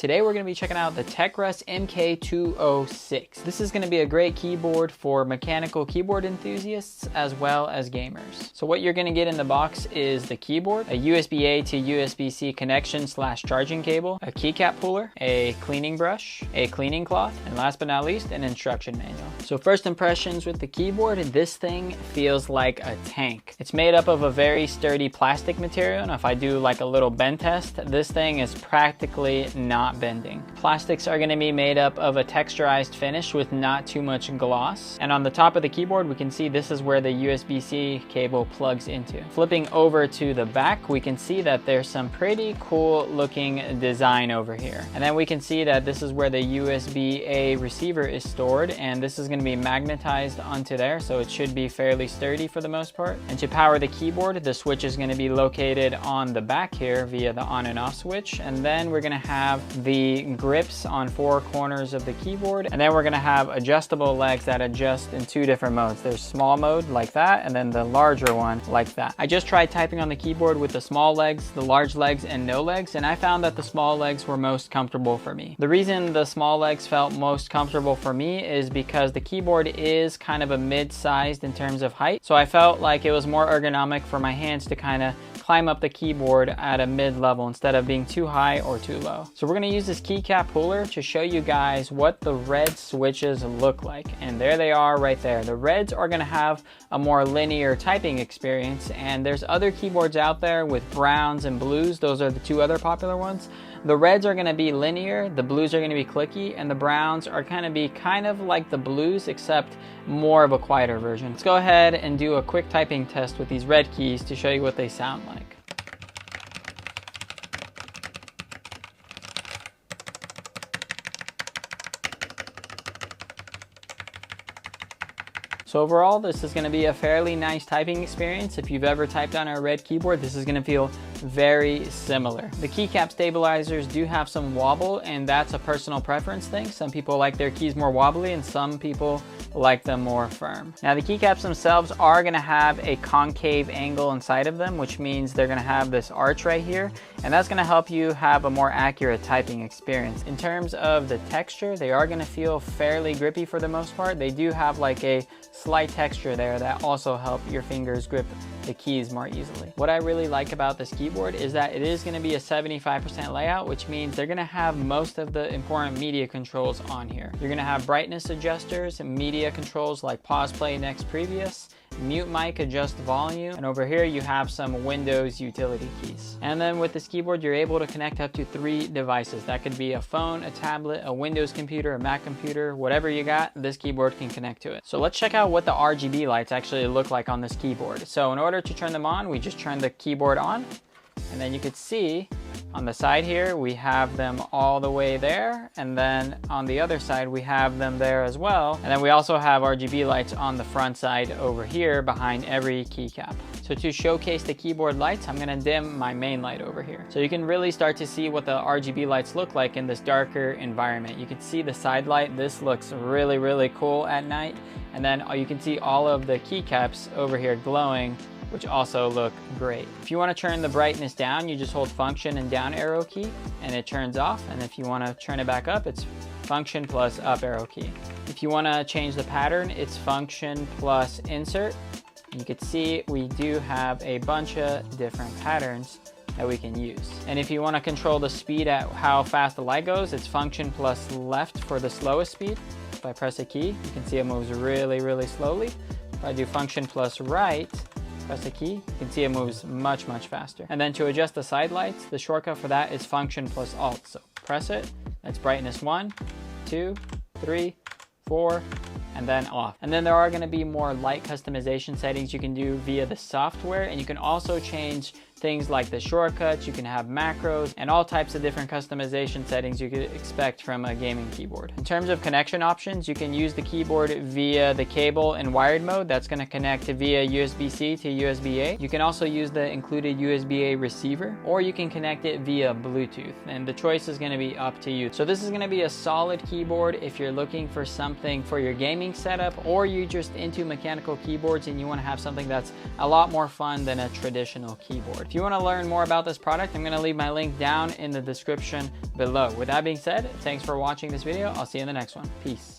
Today we're going to be checking out the TECURS MK206. This is going to be a great keyboard for mechanical keyboard enthusiasts as well as gamers. So what you're going to get in the box is the keyboard, a USB-A to USB-C connection / charging cable, a keycap puller, a cleaning brush, a cleaning cloth, and last but not least, an instruction manual. So first impressions with the keyboard, this thing feels like a tank. It's made up of a very sturdy plastic material, and if I do like a little bend test, this thing is practically not bending. Plastics are going to be made up of a texturized finish with not too much gloss. And on the top of the keyboard, we can see this is where the USB-C cable plugs into. Flipping over to the back, we can see that there's some pretty cool looking design over here. And then we can see that this is where the USB-A receiver is stored, and this is going to be magnetized onto there, so it should be fairly sturdy for the most part. And to power the keyboard, the switch is going to be located on the back here via the on and off switch, and then we're going to have the grips on 4 corners of the keyboard, and then we're going to have adjustable legs that adjust in 2 different modes. There's small mode like that, and then the larger one like that. I just tried typing on the keyboard with the small legs, the large legs, and no legs, and I found that the small legs were most comfortable for me. The reason the small legs felt most comfortable for me is because the keyboard is kind of a mid-sized in terms of height, so I felt like it was more ergonomic for my hands to kind of climb up the keyboard at a mid-level instead of being too high or too low. So we're going to use this keycap puller to show you guys what the red switches look like. And there they are right there. The reds are going to have a more linear typing experience, and there's other keyboards out there with browns and blues. Those are the 2 other popular ones. The reds are going to be linear, the blues are going to be clicky, and the browns are going to be kind of like the blues except more of a quieter version. Let's go ahead and do a quick typing test with these red keys to show you what they sound like. So overall, this is going to be a fairly nice typing experience. If you've ever typed on a red keyboard, this is going to feel very similar. The keycap stabilizers do have some wobble, and that's a personal preference thing. Some people like their keys more wobbly, and some people like them more firm. Now the keycaps themselves are going to have a concave angle inside of them, which means they're going to have this arch right here, and that's going to help you have a more accurate typing experience. In terms of the texture, they are going to feel fairly grippy for the most part. They do have like a slight texture there that also help your fingers grip the keys more easily. What I really like about this keyboard is that it is going to be a 75% layout, which means they're going to have most of the important media controls on here. You're going to have brightness adjusters and media controls like pause, play, next, previous, mute mic, adjust volume, and over here you have some Windows utility keys. And then with this keyboard, you're able to connect up to 3 devices. That could be a phone, a tablet, a Windows computer, a Mac computer, whatever you got, this keyboard can connect to it. So let's check out what the RGB lights actually look like on this keyboard. So in order to turn them on, we just turn the keyboard on, and then you could see on the side here, we have them all the way there, and then on the other side, we have them there as well. And then we also have RGB lights on the front side over here behind every keycap. So to showcase the keyboard lights, I'm gonna dim my main light over here. So you can really start to see what the RGB lights look like in this darker environment. You can see the side light. This looks really, really cool at night. And then you can see all of the keycaps over here glowing, which also look great. If you want to turn the brightness down, you just hold function and down arrow key and it turns off. And if you want to turn it back up, it's function plus up arrow key. If you want to change the pattern, it's function plus insert. You can see we do have a bunch of different patterns that we can use. And if you want to control the speed at how fast the light goes, it's function plus left for the slowest speed. If I press a key, you can see it moves really, really slowly. If I do function plus right, press a key, you can see it moves much, much faster. And then to adjust the side lights, the shortcut for that is function plus alt. So press it, that's brightness 1, 2, 3, 4, and then off. And then there are going to be more light customization settings you can do via the software, and you can also change things like the shortcuts, you can have macros, and all types of different customization settings you could expect from a gaming keyboard. In terms of connection options, you can use the keyboard via the cable and wired mode. That's going to connect via USB-C to USB-A. You can also use the included USB-A receiver, or you can connect it via Bluetooth, and the choice is going to be up to you. So this is going to be a solid keyboard if you're looking for something for your gaming setup, or you're just into mechanical keyboards and you want to have something that's a lot more fun than a traditional keyboard. If If you want to learn more about this product, I'm going to leave my link down in the description below. With that being said, thanks for watching this video. I'll see you in the next one. Peace.